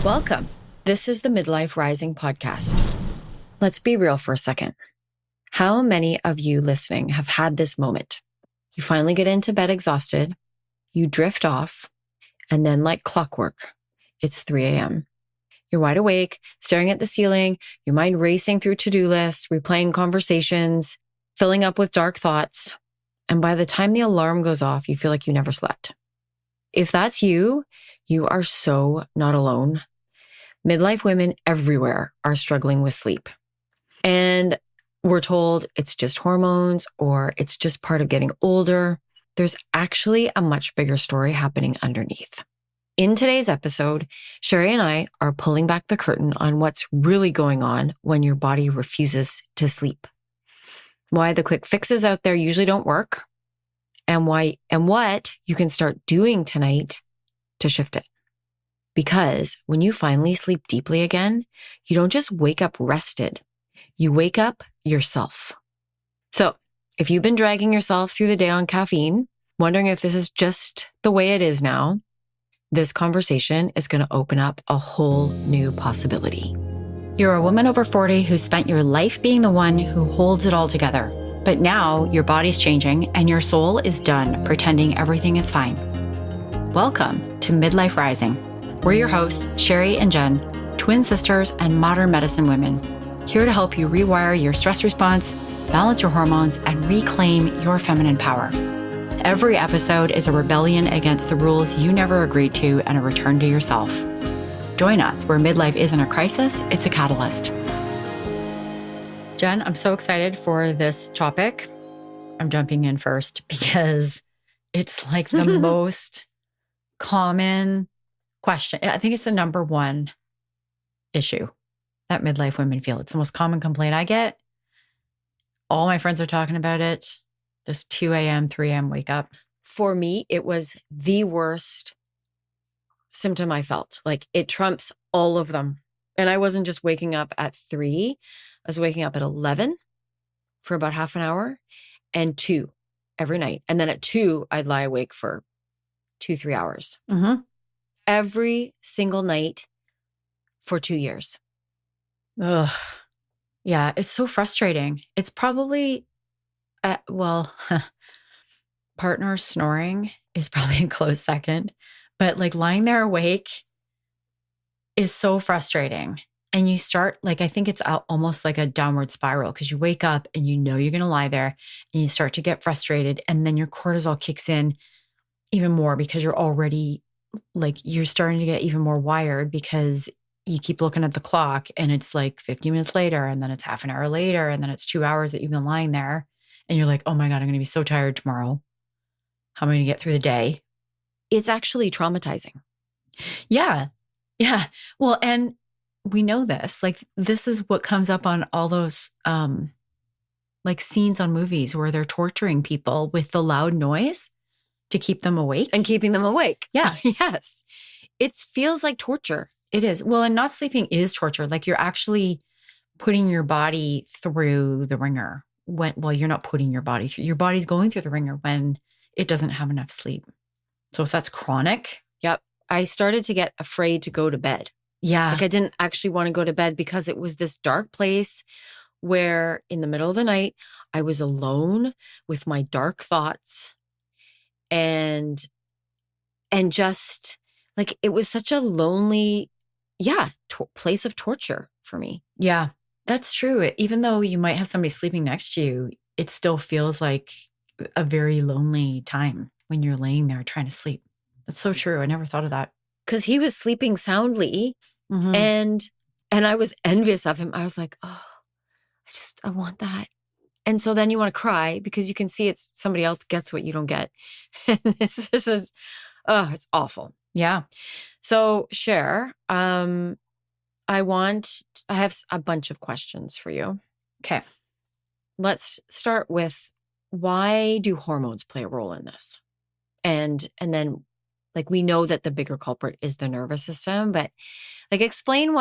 Welcome. This is the Midlife Rising podcast. Let's be real for a second. How many of you listening have had this moment? You finally get into bed exhausted, you drift off, and then like clockwork, it's 3 a.m. You're wide awake, staring at the ceiling, your mind racing through to-do lists, replaying conversations, filling up with dark thoughts. And by the time the alarm goes off, you feel like you never slept. If that's you, you are so not alone. Midlife women everywhere are struggling with sleep. And we're told it's just hormones or it's just part of getting older. There's actually a much bigger story happening underneath. In today's episode, Sherry and I are pulling back the curtain on what's really going on when your body refuses to sleep. Why the quick fixes out there usually don't work, and what you can start doing tonight to shift it. Because when you finally sleep deeply again, you don't just wake up rested, you wake up yourself. So if you've been dragging yourself through the day on caffeine, wondering if this is just the way it is now, this conversation is going to open up a whole new possibility. You're a woman over 40 who spent your life being the one who holds it all together. But now your body's changing and your soul is done pretending everything is fine. Welcome to Midlife Rising. We're your hosts, Sherry and Jen, twin sisters and modern medicine women, here to help you rewire your stress response, balance your hormones, and reclaim your feminine power. Every episode is a rebellion against the rules you never agreed to and a return to yourself. Join us where midlife isn't a crisis, it's a catalyst. Jen, I'm so excited for this topic. I'm jumping in first because it's like the most common question. I think it's the number one issue that midlife women feel. It's the most common complaint I get. All my friends are talking about it. This 2 a.m., 3 a.m. wake up. For me, it was the worst symptom I felt. Like it trumps all of them. And I wasn't just waking up at 3. I was waking up at 11 for about half an hour and 2 every night. And then at 2, I'd lie awake for 2-3 hours. Mm-hmm. Every single night for 2 years. Ugh. Yeah, it's so frustrating. It's probably, partner snoring is probably a close second. But like lying there awake is so frustrating. And you start, like, I think it's almost like a downward spiral because you wake up and you know you're going to lie there and you start to get frustrated. And then your cortisol kicks in even more because you're already you're starting to get even more wired because you keep looking at the clock and it's like 50 minutes later and then it's half an hour later and then it's 2 hours that you've been lying there and you're like, oh my God, I'm going to be so tired tomorrow. How am I going to get through the day? It's actually traumatizing. Yeah. Yeah. Well, and we know this, like this is what comes up on all those like scenes on movies where they're torturing people with the loud noise to keep them awake. And keeping them awake. Yeah. Yes. It feels like torture. It is. Well, and not sleeping is torture. Like you're actually putting your body through the ringer you're not putting your body through. Your body's going through the ringer when it doesn't have enough sleep. So if that's chronic. Yep. I started to get afraid to go to bed. Yeah. Like I didn't actually want to go to bed because it was this dark place where in the middle of the night, I was alone with my dark thoughts. And just like, it was such a lonely, place of torture for me. Yeah, that's true. Even though you might have somebody sleeping next to you, it still feels like a very lonely time when you're laying there trying to sleep. That's so true. I never thought of that. Because he was sleeping soundly and I was envious of him. I was like, oh, I want that. And so then you want to cry because you can see it's somebody else gets what you don't get. And it's awful. Yeah. So Cher, I have a bunch of questions for you. Okay. Let's start with, why do hormones play a role in this? And then like we know that the bigger culprit is the nervous system, but like explain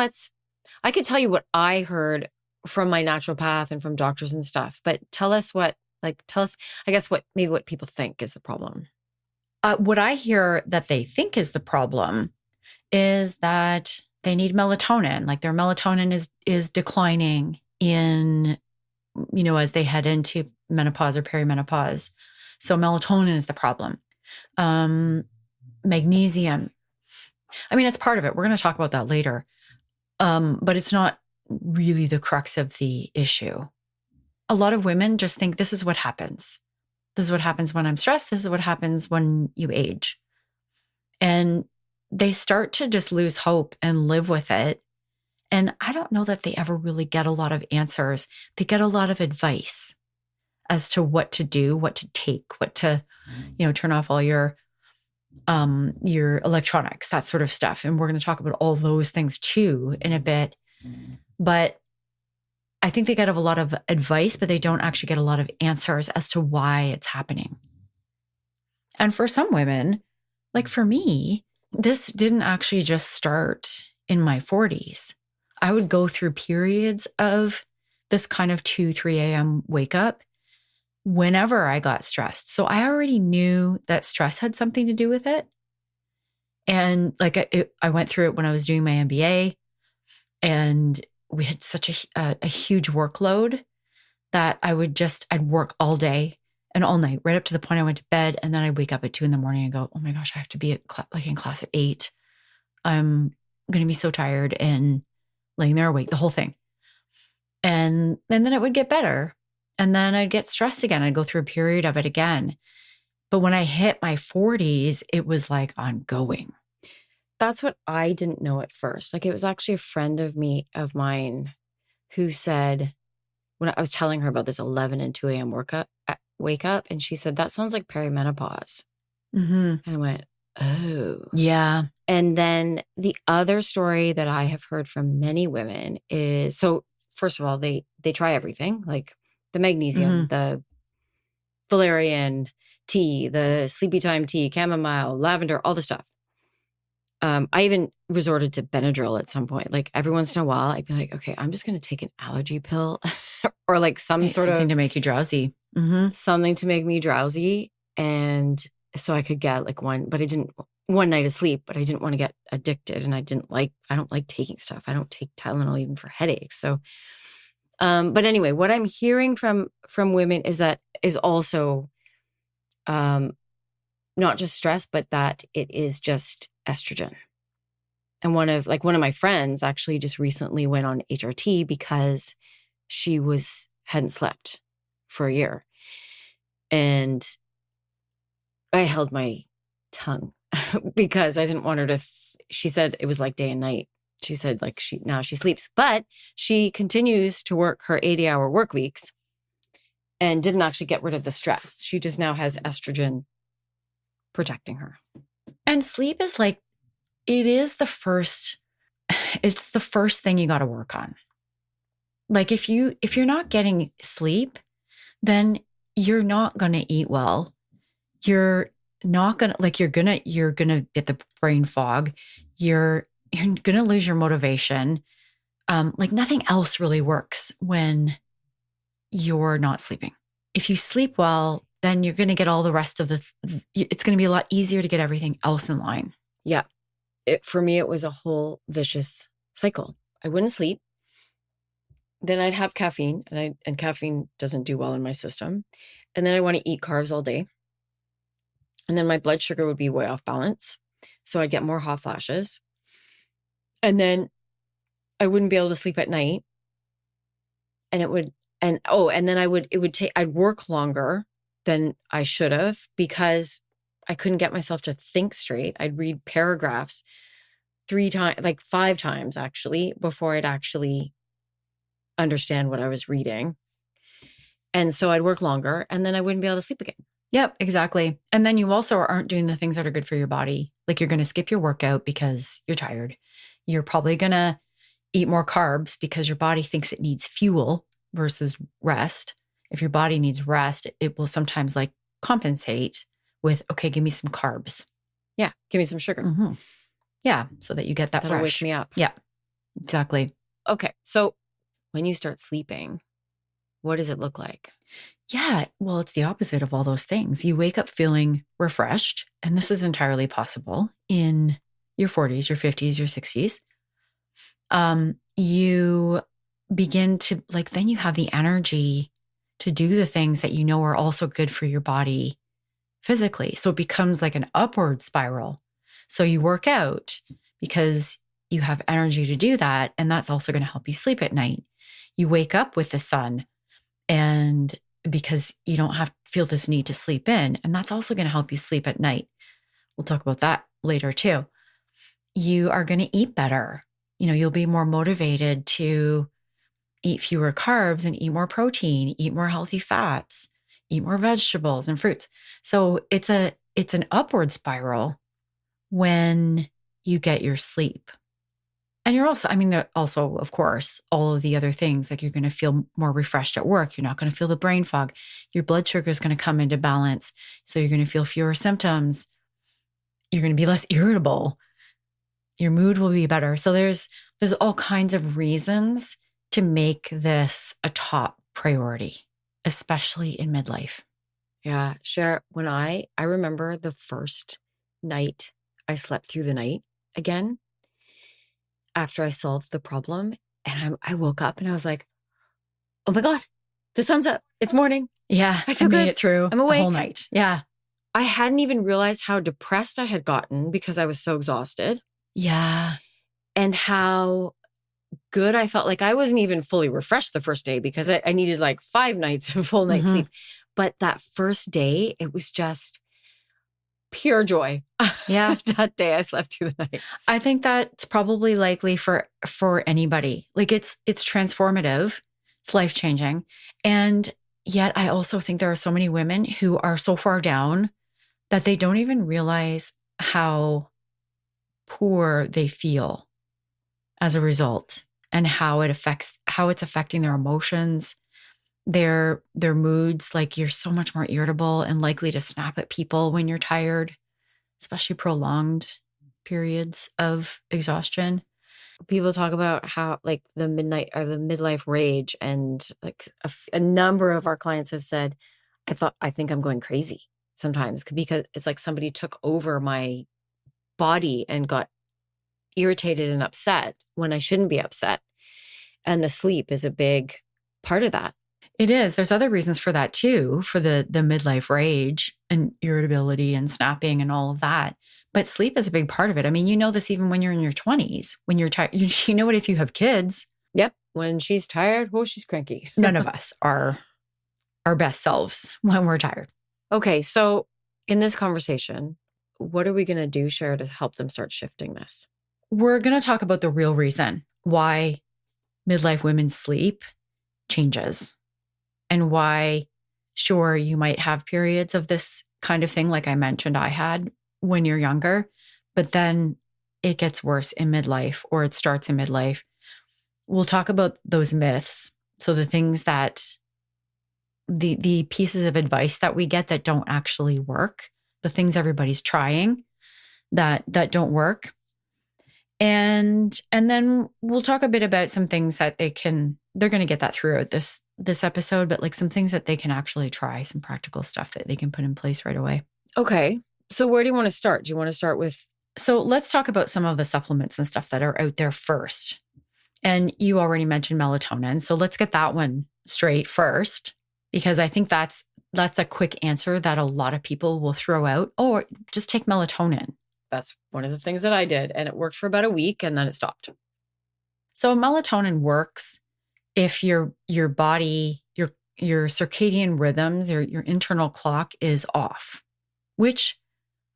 I could tell you what I heard from my naturopath and from doctors and stuff, but tell us, I guess what people think is the problem. What I hear that they think is the problem is that They need melatonin. Like their melatonin is declining in, as they head into menopause or perimenopause. So melatonin is the problem. Magnesium. I mean, it's part of it. We're going to talk about that later. But it's not really the crux of the issue. A lot of women just think this is what happens. This is what happens when I'm stressed. This is what happens when you age. And they start to just lose hope and live with it. And I don't know that they ever really get a lot of answers. They get a lot of advice as to what to do, what to take, what to, turn off all your electronics, that sort of stuff. And we're going to talk about all those things too in a bit. But I think they get a lot of advice, but they don't actually get a lot of answers as to why it's happening. And for some women, like for me, this didn't actually just start in my 40s. I would go through periods of this kind of 2, 3 a.m. wake up whenever I got stressed. So I already knew that stress had something to do with it. And like I went through it when I was doing my MBA, and we had such a huge workload that I'd work all day and all night, right up to the point I went to bed. And then I'd wake up at 2 a.m. and go, oh my gosh, I have to be in class at 8. I'm going to be so tired and laying there awake, the whole thing. And then it would get better. And then I'd get stressed again. I'd go through a period of it again. But when I hit my 40s, it was like ongoing. That's what I didn't know at first. Like it was actually a friend of mine who said, when I was telling her about this 11 and 2 a.m. wake up, and she said, that sounds like perimenopause. Mm-hmm. And I went, oh. Yeah. And then the other story that I have heard from many women is, so first of all, they try everything, like the magnesium, the valerian tea, the sleepy time tea, chamomile, lavender, all the stuff. I even resorted to Benadryl at some point. Like every once in a while, I'd be like, okay, I'm just going to take an allergy pill or like something to make you drowsy. Mm-hmm. Something to make me drowsy. And so I could get like one night of sleep, but I didn't want to get addicted. And I don't like taking stuff. I don't take Tylenol even for headaches. So, but anyway, what I'm hearing from women is also, not just stress, but that it is just estrogen. And one of my friends actually just recently went on HRT because she hadn't slept for a year. And I held my tongue because I didn't want her to, she said it was like day and night. She said like now she sleeps, but she continues to work her 80-hour work weeks and didn't actually get rid of the stress. She just now has estrogen protecting her. And sleep is it's the first thing you got to work on. Like if you're not getting sleep, then you're not going to eat well. You're not going to, you're going to get the brain fog. You're going to lose your motivation. Like nothing else really works when you're not sleeping. If you sleep well, then you're going to get all the rest of it's going to be a lot easier to get everything else in line. Yeah. For me, it was a whole vicious cycle. I wouldn't sleep. Then I'd have caffeine, and caffeine doesn't do well in my system. And then I want to eat carbs all day. And then my blood sugar would be way off balance. So I'd get more hot flashes. And then I wouldn't be able to sleep at night. And I'd work longer than I should have because I couldn't get myself to think straight. I'd read paragraphs 5 times actually, before I'd actually understand what I was reading. And so I'd work longer and then I wouldn't be able to sleep again. Yep, exactly. And then you also aren't doing the things that are good for your body. Like you're going to skip your workout because you're tired. You're probably going to eat more carbs because your body thinks it needs fuel versus rest. If your body needs rest, it will sometimes like compensate with, okay, give me some carbs. Yeah, give me some sugar. Mm-hmm. Yeah, so that you get that That'll rush. wake me up. Yeah, exactly. Okay, so when you start sleeping, what does it look like? Yeah, well, it's the opposite of all those things. You wake up feeling refreshed, and this is entirely possible in your 40s, your 50s, your 60s. You begin to like, then you have the energy to do the things that you know are also good for your body physically. So it becomes like an upward spiral. So you work out because you have energy to do that. And that's also going to help you sleep at night. You wake up with the sun, and because you don't have feel this need to sleep in. And that's also going to help you sleep at night. We'll talk about that later too. You are going to eat better. You'll be more motivated to eat fewer carbs and eat more protein, eat more healthy fats, eat more vegetables and fruits. So it's an upward spiral when you get your sleep. And you're also, also, of course, all of the other things, like you're going to feel more refreshed at work. You're not going to feel the brain fog. Your blood sugar is going to come into balance. So you're going to feel fewer symptoms. You're going to be less irritable. Your mood will be better. So there's all kinds of reasons to make this a top priority, especially in midlife. Yeah, Cher, when I remember the first night I slept through the night again after I solved the problem, and I woke up and I was like, oh my God, the sun's up. It's morning. Yeah, I feel made good. it through I'm awake. the whole night. Yeah. I hadn't even realized how depressed I had gotten because I was so exhausted. Yeah. And how good I felt. Like I wasn't even fully refreshed the first day because I needed like 5 nights of full night's sleep. But that first day, it was just pure joy. Yeah. That day I slept through the night. I think that's probably likely for anybody. Like it's transformative. It's life-changing. And yet I also think there are so many women who are so far down that they don't even realize how poor they feel as a result, and how it's affecting their emotions, their moods. Like you're so much more irritable and likely to snap at people when you're tired, especially prolonged periods of exhaustion. People talk about how like the midlife rage, and like a number of our clients have said, I think I'm going crazy sometimes because it's like somebody took over my body and got irritated and upset when I shouldn't be upset. And the sleep is a big part of that. It is. There's other reasons for that too, for the midlife rage and irritability and snapping and all of that. But sleep is a big part of it. I mean, you know this even when you're in your 20s, when you're tired. You know it if you have kids. Yep. When she's tired, oh, she's cranky. None of us are our best selves when we're tired. Okay. So in this conversation, what are we going to do, Cher, to help them start shifting this? We're going to talk about the real reason why midlife women's sleep changes, and why, sure, you might have periods of this kind of thing, like I mentioned I had when you're younger, but then it gets worse in midlife, or it starts in midlife. We'll talk about those myths. So the things that, the pieces of advice that we get that don't actually work, the things everybody's trying that don't work. And then we'll talk a bit about some things that they're going to get that throughout this episode, but like some things that they can actually try, some practical stuff that they can put in place right away. Okay. So where do you want to start? Do you want to start with? So let's talk about some of the supplements and stuff that are out there first. And you already mentioned melatonin. So let's get that one straight first, because I think that's a quick answer that a lot of people will throw out. Oh, just take melatonin. That's one of the things that I did, and it worked for about a week and then it stopped. So melatonin works if your body, your circadian rhythms, your internal clock is off, which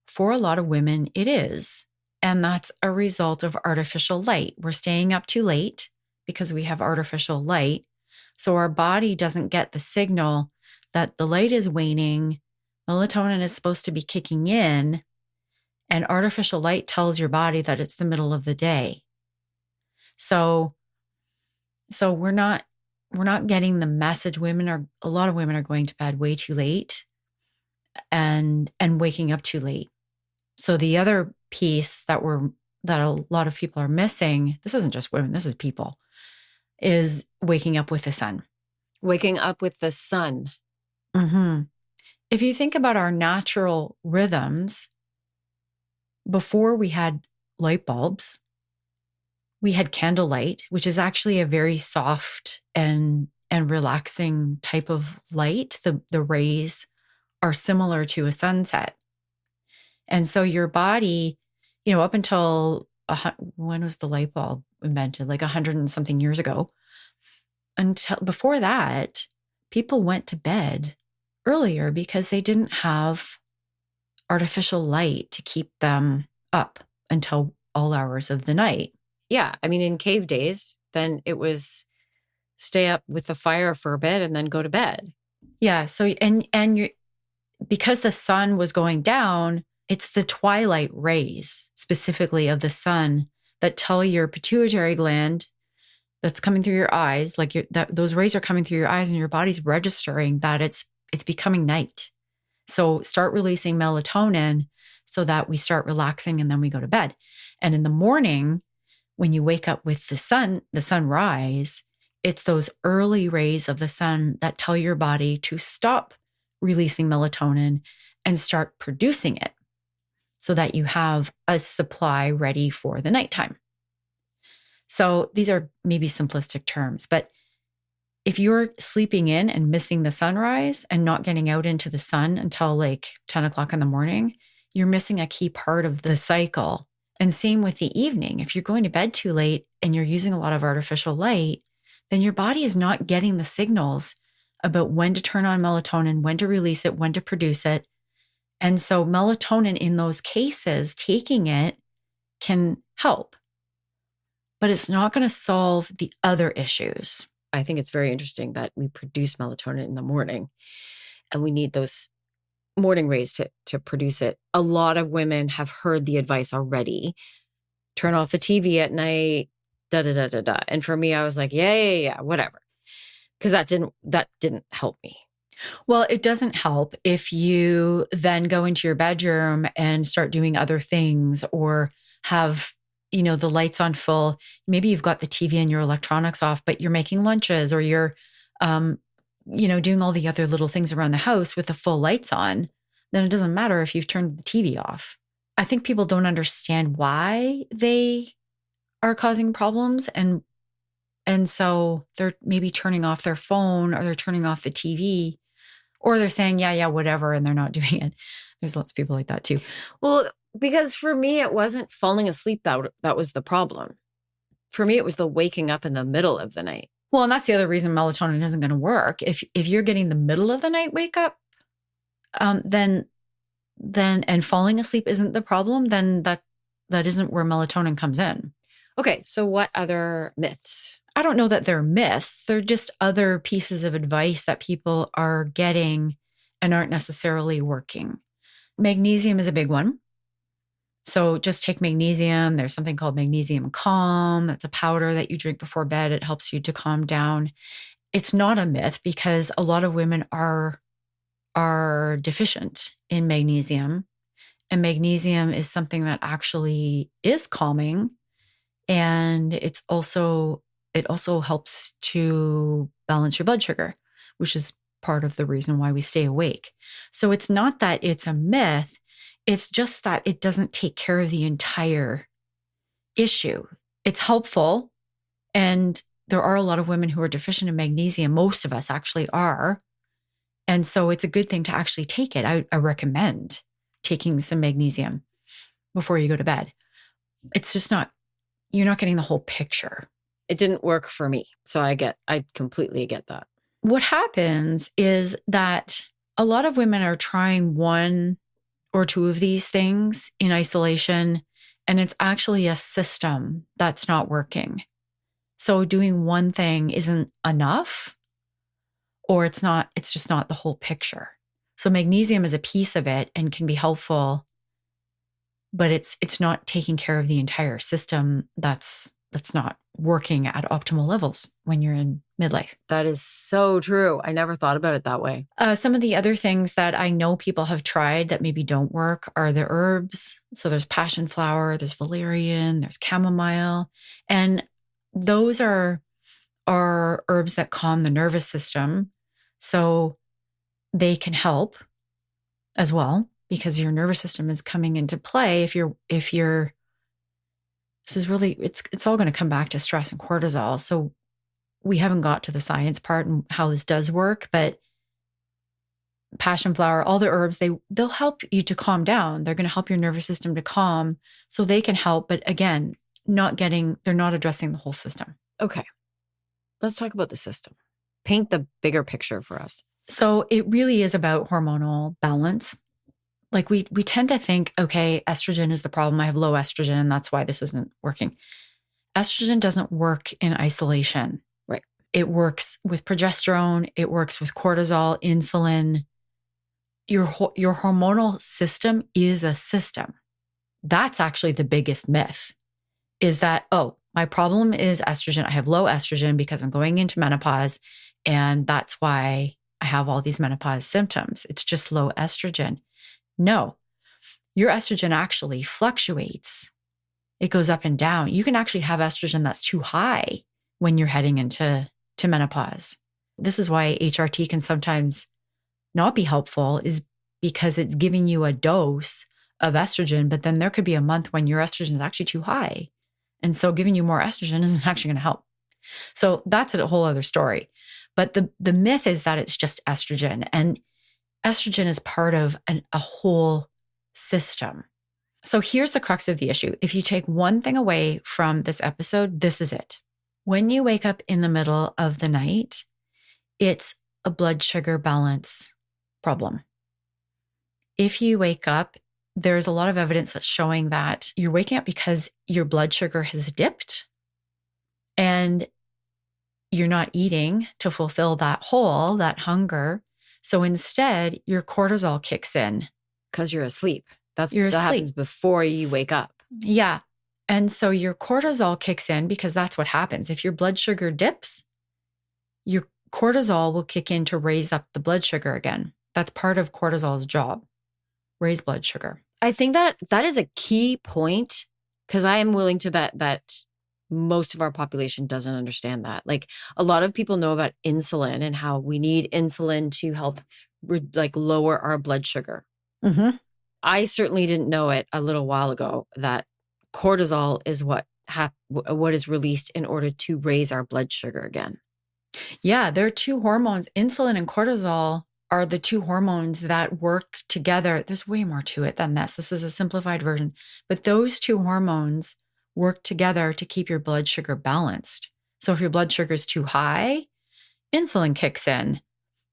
for a lot of women it is. And that's a result of artificial light. We're staying up too late because we have artificial light. So our body doesn't get the signal that the light is waning. Melatonin is supposed to be kicking in. And artificial light tells your body that it's the middle of the day. So we're not getting the message. A lot of women are going to bed way too late and waking up too late. So the other piece that a lot of people are missing, this isn't just women, this is people, is waking up with the sun. Waking up with the sun. Mm-hmm. If you think about our natural rhythms, before we had light bulbs, We had candlelight, which is actually a very soft and relaxing type of light. The rays are similar to a sunset. And so your body, up until when was the light bulb invented? Like 100 and something years ago. Until before that, people went to bed earlier because they didn't have artificial light to keep them up until all hours of the night. Yeah. I mean, in cave days, then it was stay up with the fire for a bit and then go to bed. Yeah. So, and you, because the sun was going down, it's the twilight rays specifically of the sun that tell your pituitary gland that's coming through your eyes, like those rays are coming through your eyes and your body's registering that it's becoming night. So start releasing melatonin so that we start relaxing and then we go to bed. And in the morning, when you wake up with the sunrise, it's those early rays of the sun that tell your body to stop releasing melatonin and start producing it so that you have a supply ready for the nighttime. So these are maybe simplistic terms, but if you're sleeping in and missing the sunrise and not getting out into the sun until like 10 o'clock in the morning, you're missing a key part of the cycle. And same with the evening. If you're going to bed too late and you're using a lot of artificial light, then your body is not getting the signals about when to turn on melatonin, when to release it, when to produce it. And so melatonin in those cases, taking it can help, but it's not going to solve the other issues. I think it's very interesting that we produce melatonin in the morning and we need those morning rays to produce it. A lot of women have heard the advice already. Turn off the TV at night, da da da da da. And for me, I was like, yeah, whatever. Because that didn't help me. Well, it doesn't help if you then go into your bedroom and start doing other things or have, the lights on full. Maybe you've got the TV and your electronics off, but you're making lunches or you're, doing all the other little things around the house with the full lights on. Then it doesn't matter if you've turned the TV off. I think people don't understand why they are causing problems. And so they're maybe turning off their phone or they're turning off the TV or they're saying, yeah, whatever. And they're not doing it. There's lots of people like that too. Well, because for me, it wasn't falling asleep that was the problem. For me, it was the waking up in the middle of the night. Well, and that's the other reason melatonin isn't going to work. If you're getting the middle of the night wake up, then and falling asleep isn't the problem, then that isn't where melatonin comes in. Okay, so what other myths? I don't know that they're myths. They're just other pieces of advice that people are getting and aren't necessarily working. Magnesium is a big one. So just take magnesium. There's something called magnesium calm. That's a powder that you drink before bed. It helps you to calm down. It's not a myth because a lot of women are deficient in magnesium. And magnesium is something that actually is calming. And it also helps to balance your blood sugar, which is part of the reason why we stay awake. So it's not that it's a myth. It's just that it doesn't take care of the entire issue. It's helpful. And there are a lot of women who are deficient in magnesium. Most of us actually are. And so it's a good thing to actually take it. I recommend taking some magnesium before you go to bed. It's just you're not getting the whole picture. It didn't work for me. So I completely get that. What happens is that a lot of women are trying one or two of these things in isolation, and it's actually a system that's not working. So doing one thing isn't enough, or it's just not the whole picture. So magnesium is a piece of it and can be helpful, but it's not taking care of the entire system that's not working at optimal levels when you're in midlife. That is so true. I never thought about it that way. Some of the other things that I know people have tried that maybe don't work are the herbs. So there's passion flower, there's valerian, there's chamomile. And those are herbs that calm the nervous system. So they can help as well because your nervous system is coming into play if you're this is really, it's all going to come back to stress and cortisol. So we haven't got to the science part and how this does work, but passion flower, all the herbs, they'll help you to calm down. They're going to help your nervous system to calm so they can help. But again, they're not addressing the whole system. Okay. Let's talk about the system. Paint the bigger picture for us. So it really is about hormonal balance. Like we tend to think, okay, estrogen is the problem. I have low estrogen. That's why this isn't working. Estrogen doesn't work in isolation. Right. It works with progesterone. It works with cortisol, insulin. Your hormonal system is a system. That's actually the biggest myth, is that, oh, my problem is estrogen. I have low estrogen because I'm going into menopause, and that's why I have all these menopause symptoms. It's just low estrogen. No, your estrogen actually fluctuates. It goes up and down. You can actually have estrogen that's too high when you're heading into menopause. This is why HRT can sometimes not be helpful, is because it's giving you a dose of estrogen, but then there could be a month when your estrogen is actually too high. And so giving you more estrogen isn't actually going to help. So that's a whole other story. But the myth is that it's just estrogen, and estrogen is part of a whole system. So here's the crux of the issue. If you take one thing away from this episode, this is it. When you wake up in the middle of the night, it's a blood sugar balance problem. If you wake up, there's a lot of evidence that's showing that you're waking up because your blood sugar has dipped and you're not eating to fulfill that hole, that hunger. So instead, your cortisol kicks in. Because you're asleep. That asleep. Happens before you wake up. Yeah. And so your cortisol kicks in because that's what happens. If your blood sugar dips, your cortisol will kick in to raise up the blood sugar again. That's part of cortisol's job, raise blood sugar. I think that is a key point, because I am willing to bet that most of our population doesn't understand that. Like, a lot of people know about insulin and how we need insulin to help lower our blood sugar. Mm-hmm. I certainly didn't know it a little while ago that cortisol is what is released in order to raise our blood sugar again. Yeah, there are two hormones. Insulin and cortisol are the two hormones that work together. There's way more to it than this. This is a simplified version. But those two hormones work together to keep your blood sugar balanced. So if your blood sugar is too high, insulin kicks in.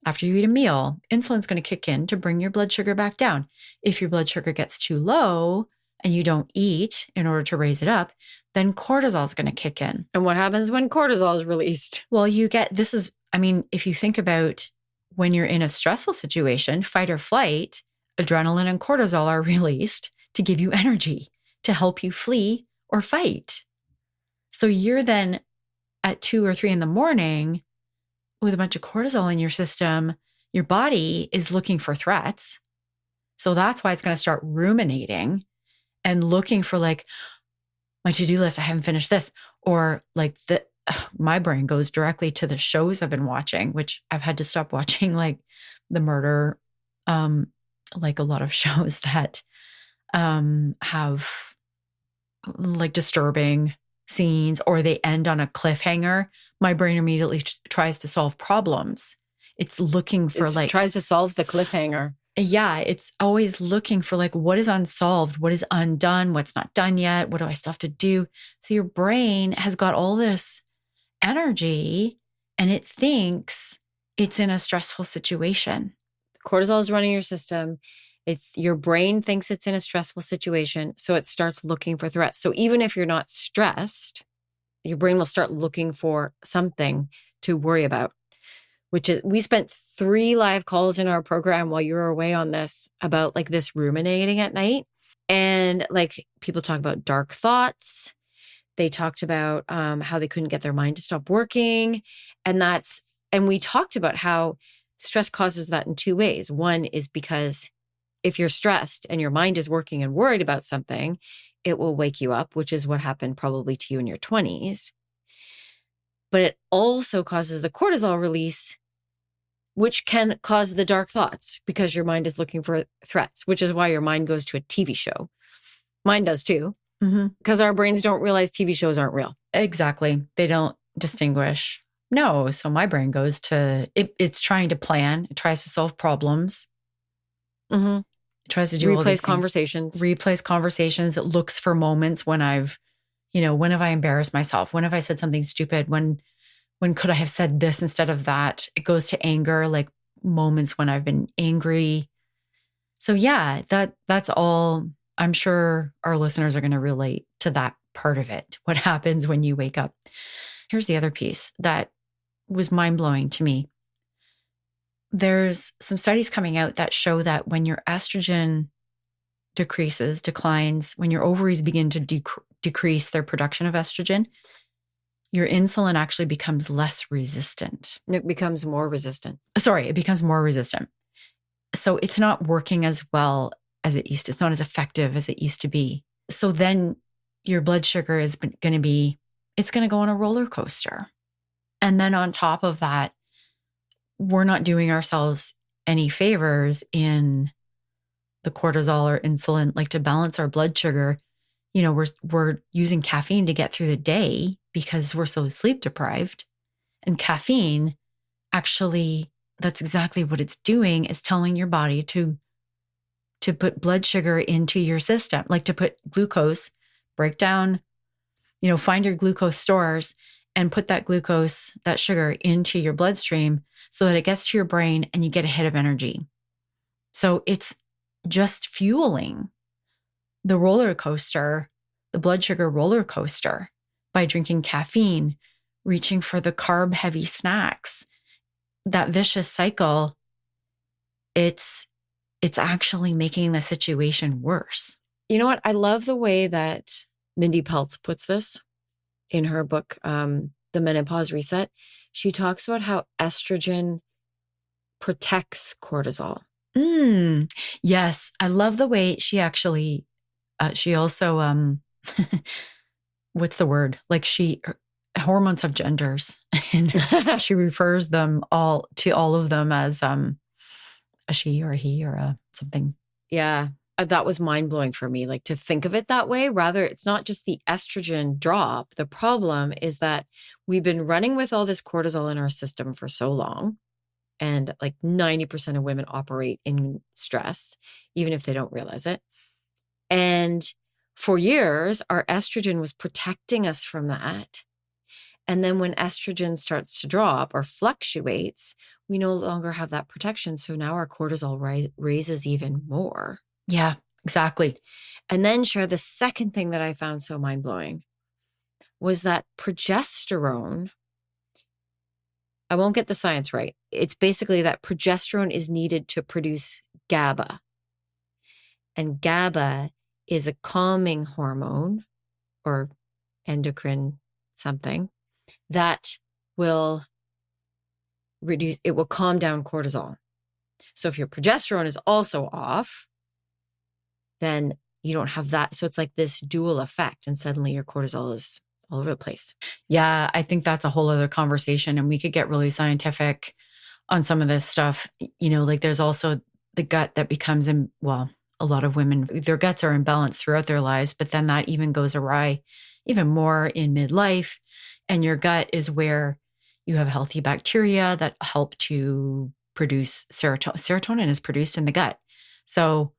After you eat a meal, insulin's going to kick in to bring your blood sugar back down. If your blood sugar gets too low and you don't eat in order to raise it up, then cortisol is going to kick in. And what happens when cortisol is released? Well, if you think about when you're in a stressful situation, fight or flight, adrenaline and cortisol are released to give you energy, to help you flee or fight. So you're then at 2 or 3 in the morning with a bunch of cortisol in your system. Your body is looking for threats. So that's why it's going to start ruminating and looking for, like, my to-do list, I haven't finished this. Or like my brain goes directly to the shows I've been watching, which I've had to stop watching, like the murder, like a lot of shows that have like disturbing scenes, or they end on a cliffhanger. My brain immediately tries to solve problems. It's looking for tries to solve the cliffhanger. Yeah, it's always looking for like, what is unsolved? What is undone? What's not done yet? What do I still have to do? So your brain has got all this energy and it thinks it's in a stressful situation. Cortisol is running your system. Your brain thinks it's in a stressful situation, so it starts looking for threats. So even if you're not stressed, your brain will start looking for something to worry about. Which is, we spent 3 live calls in our program while you were away on this about like this ruminating at night. And like, people talk about dark thoughts. They talked about how they couldn't get their mind to stop working. And we talked about how stress causes that in 2 ways. One is because if you're stressed and your mind is working and worried about something, it will wake you up, which is what happened probably to you in your 20s. But it also causes the cortisol release, which can cause the dark thoughts because your mind is looking for threats, which is why your mind goes to a TV show. Mine does too. Because our brains don't realize TV shows aren't real. Exactly. They don't distinguish. No. So my brain goes to it's trying to plan. It tries to solve problems. It tries to do all these things. Replays conversations. It looks for moments when when have I embarrassed myself? When have I said something stupid? When could I have said this instead of that? It goes to anger, like moments when I've been angry. So yeah, that's all. I'm sure our listeners are going to relate to that part of it. What happens when you wake up? Here's the other piece that was mind-blowing to me. There's some studies coming out that show that when your estrogen declines, when your ovaries begin to decrease their production of estrogen, your insulin actually becomes less resistant. It becomes more resistant. Sorry, it becomes more resistant. So it's not working as well as it used to. It's not as effective as it used to be. So then your blood sugar is going to be, it's going to go on a roller coaster. And then on top of that, we're not doing ourselves any favors in the cortisol or insulin, like to balance our blood sugar. We're using caffeine to get through the day because we're so sleep deprived. And caffeine, actually, that's exactly what it's doing, is telling your body to put blood sugar into your system, like to put glucose, break down, find your glucose stores and put that sugar into your bloodstream so that it gets to your brain and you get a hit of energy. So it's just fueling the roller coaster, the blood sugar roller coaster, by drinking caffeine, reaching for the carb heavy snacks. That vicious cycle, it's actually making the situation worse. You know what? I love the way that Mindy Peltz puts this in her book, The Menopause Reset. She talks about how estrogen protects cortisol. Yes. I love the way she actually, she also, what's the word? Like hormones have genders and she refers them all of them as a she or a he or a something. Yeah. That was mind-blowing for me, like to think of it that way. Rather, it's not just the estrogen drop. The problem is that we've been running with all this cortisol in our system for so long. And like 90% of women operate in stress, even if they don't realize it. And for years, our estrogen was protecting us from that. And then when estrogen starts to drop or fluctuates, we no longer have that protection. So now our cortisol raises even more. Yeah, exactly. And then, Cher, the second thing that I found so mind-blowing was that progesterone, I won't get the science right. It's basically that progesterone is needed to produce GABA. And GABA is a calming hormone or endocrine something that will calm down cortisol. So if your progesterone is also off, then you don't have that. So it's like this dual effect, and suddenly your cortisol is all over the place. Yeah, I think that's a whole other conversation, and we could get really scientific on some of this stuff. Like there's also the gut that becomes, a lot of women, their guts are imbalanced throughout their lives, but then that even goes awry even more in midlife. And your gut is where you have healthy bacteria that help to produce serotonin. Serotonin is produced in the gut. So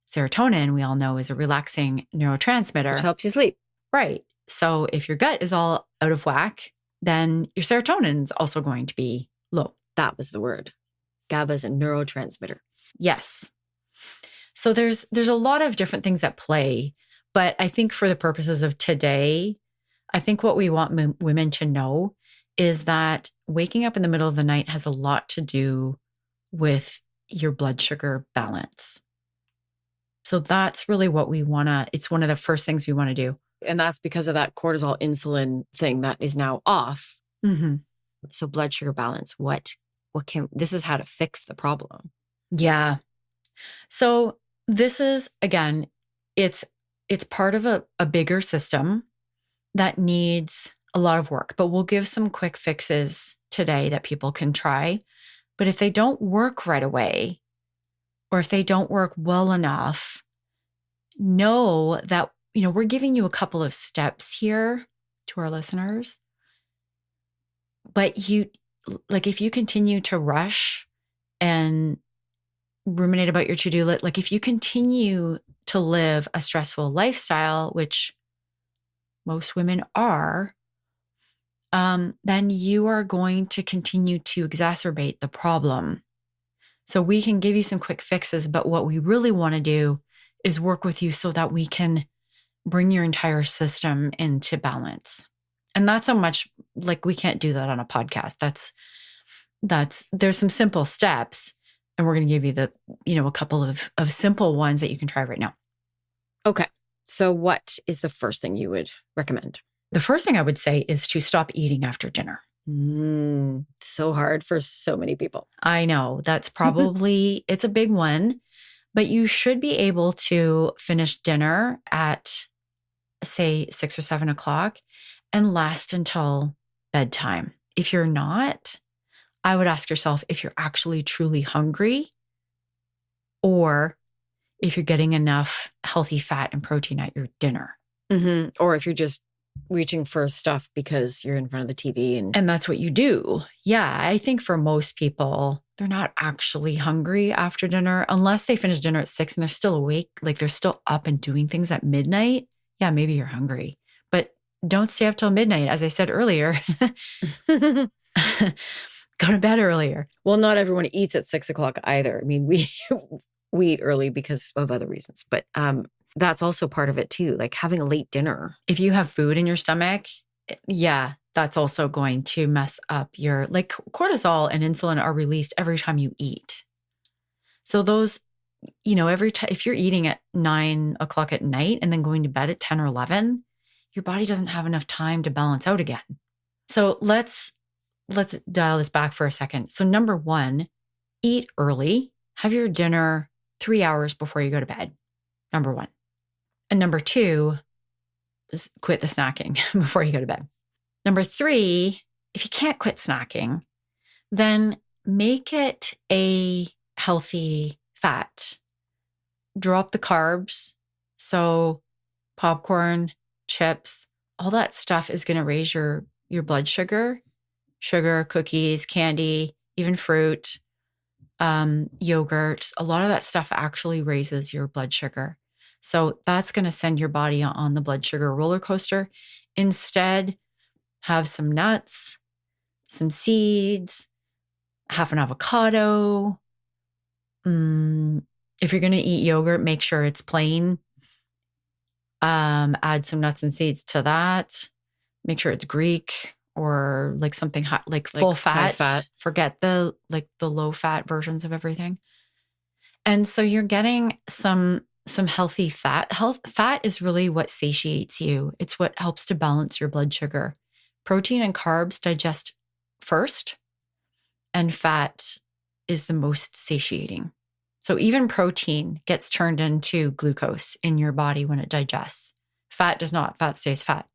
serotonin, we all know, is a relaxing neurotransmitter. Which helps you sleep. Right. So if your gut is all out of whack, then your serotonin is also going to be low. That was the word. GABA is a neurotransmitter. Yes. So there's a lot of different things at play, but I think for the purposes of today, I think what we want women to know is that waking up in the middle of the night has a lot to do with your blood sugar balance. So that's really what it's one of the first things we want to do. And that's because of that cortisol insulin thing that is now off. Mm-hmm. So blood sugar balance, this is how to fix the problem. Yeah. So this is, again, it's part of a bigger system that needs a lot of work, but we'll give some quick fixes today that people can try. But if they don't work right away, or if they don't work well enough, know that, we're giving you a couple of steps here to our listeners. But if you continue to rush and ruminate about your to-do list, like if you continue to live a stressful lifestyle, which most women are, then you are going to continue to exacerbate the problem. So we can give you some quick fixes, but what we really want to do is work with you so that we can bring your entire system into balance. And that's how much, like, we can't do that on a podcast. There's some simple steps, and we're going to give you a couple of simple ones that you can try right now. Okay. So what is the first thing you would recommend? The first thing I would say is to stop eating after dinner. So hard for so many people. I know that's probably, it's a big one, but you should be able to finish dinner at, say, 6 or 7 o'clock and last until bedtime. If you're not, I would ask yourself if you're actually truly hungry, or if you're getting enough healthy fat and protein at your dinner. Or if you're just reaching for stuff because you're in front of the TV. And that's what you do. Yeah, I think for most people, they're not actually hungry after dinner unless they finish dinner at 6 and they're still awake, like they're still up and doing things at midnight. Yeah, maybe you're hungry, but don't stay up till midnight. As I said earlier, go to bed earlier. Well, not everyone eats at 6 o'clock either. I mean, we eat early because of other reasons, but that's also part of it too, like having a late dinner. If you have food in your stomach, yeah, that's also going to mess up your, like, cortisol and insulin are released every time you eat. So those, every time, if you're eating at 9 o'clock at night and then going to bed at 10 or 11, your body doesn't have enough time to balance out again. So let's dial this back for a second. So number 1, eat early. Have your dinner 3 hours before you go to bed. Number 1. And number 2 is quit the snacking before you go to bed. Number 3, if you can't quit snacking, then make it a healthy fat. Drop the carbs. So popcorn, chips, all that stuff is going to raise your blood sugar, cookies, candy, even fruit, yogurt. A lot of that stuff actually raises your blood sugar. So that's going to send your body on the blood sugar roller coaster. Instead, have some nuts, some seeds, half an avocado. If you're going to eat yogurt, make sure it's plain. Add some nuts and seeds to that. Make sure it's Greek or like something hot, like full fat. Forget the low fat versions of everything. And so you're getting some healthy fat. Fat is really what satiates you. It's what helps to balance your blood sugar. Protein and carbs digest first, and fat is the most satiating. So even protein gets turned into glucose in your body when it digests. Fat does not. Fat stays fat.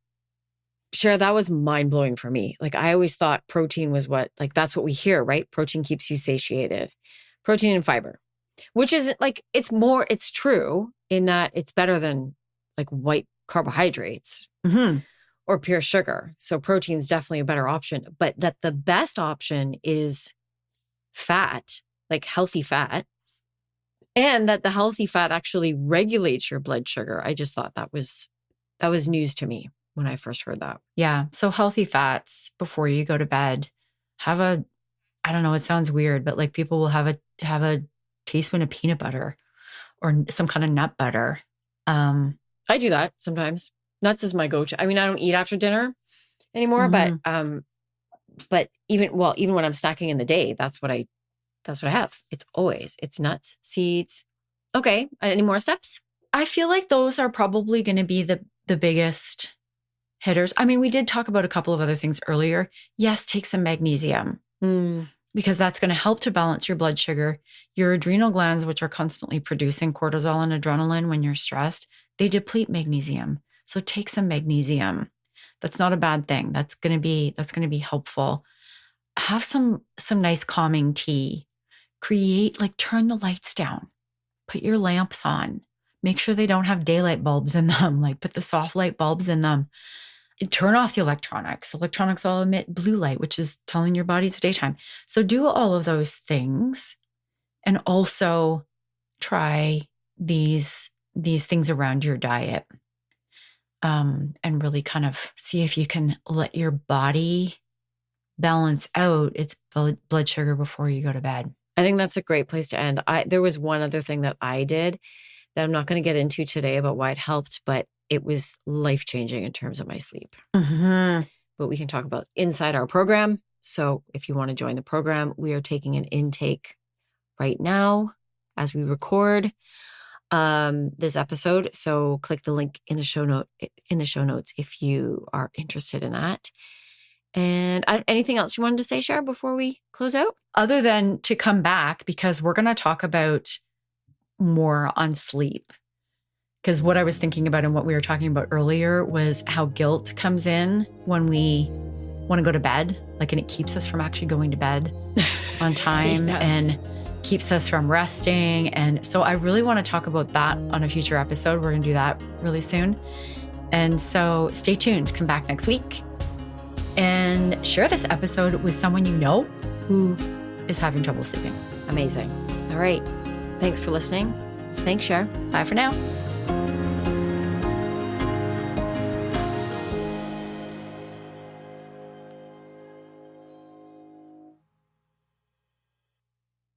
Sure, that was mind-blowing for me. Like, I always thought protein was that's what we hear, right? Protein keeps you satiated. Protein and fiber. Which is it's true in that it's better than like white carbohydrates or pure sugar. So protein is definitely a better option, but that the best option is fat, like healthy fat, and that the healthy fat actually regulates your blood sugar. I just thought that was news to me when I first heard that. Yeah. So healthy fats before you go to bed. I don't know, it sounds weird, but like people will have a teaspoon of peanut butter or some kind of nut butter. I do that sometimes. Nuts is my go-to. I mean, I don't eat after dinner anymore, but even when I'm snacking in the day, that's what I have. It's nuts, seeds. Okay. Any more steps? I feel like those are probably going to be the biggest hitters. I mean, we did talk about a couple of other things earlier. Yes, take some magnesium. Because that's going to help to balance your blood sugar. Your adrenal glands, which are constantly producing cortisol and adrenaline when you're stressed, they deplete magnesium. So take some magnesium. That's not a bad thing. That's going to be helpful. Have some nice calming tea. Turn the lights down. Put your lamps on. Make sure they don't have daylight bulbs in them. Like put the soft light bulbs in them. Turn off the electronics. Electronics all emit blue light, which is telling your body it's daytime. So do all of those things, and also try these things around your diet, and really kind of see if you can let your body balance out its blood sugar before you go to bed. I think that's a great place to end. There was one other thing that I did that I'm not going to get into today about why it helped, but it was life-changing in terms of my sleep. Mm-hmm. But we can talk about inside our program. So if you want to join the program, we are taking an intake right now as we record this episode. So click the link in the show notes if you are interested in that. And anything else you wanted to say, Cher, before we close out? Other than to come back, because we're going to talk about more on sleep. Because what I was thinking about and what we were talking about earlier was how guilt comes in when we want to go to bed, like, and it keeps us from actually going to bed on time. Yes. And keeps us from resting. And so I really want to talk about that on a future episode. We're going to do that really soon. And so stay tuned. Come back next week and share this episode with someone you know who is having trouble sleeping. Amazing. All right. Thanks for listening. Thanks, Cher. Bye for now.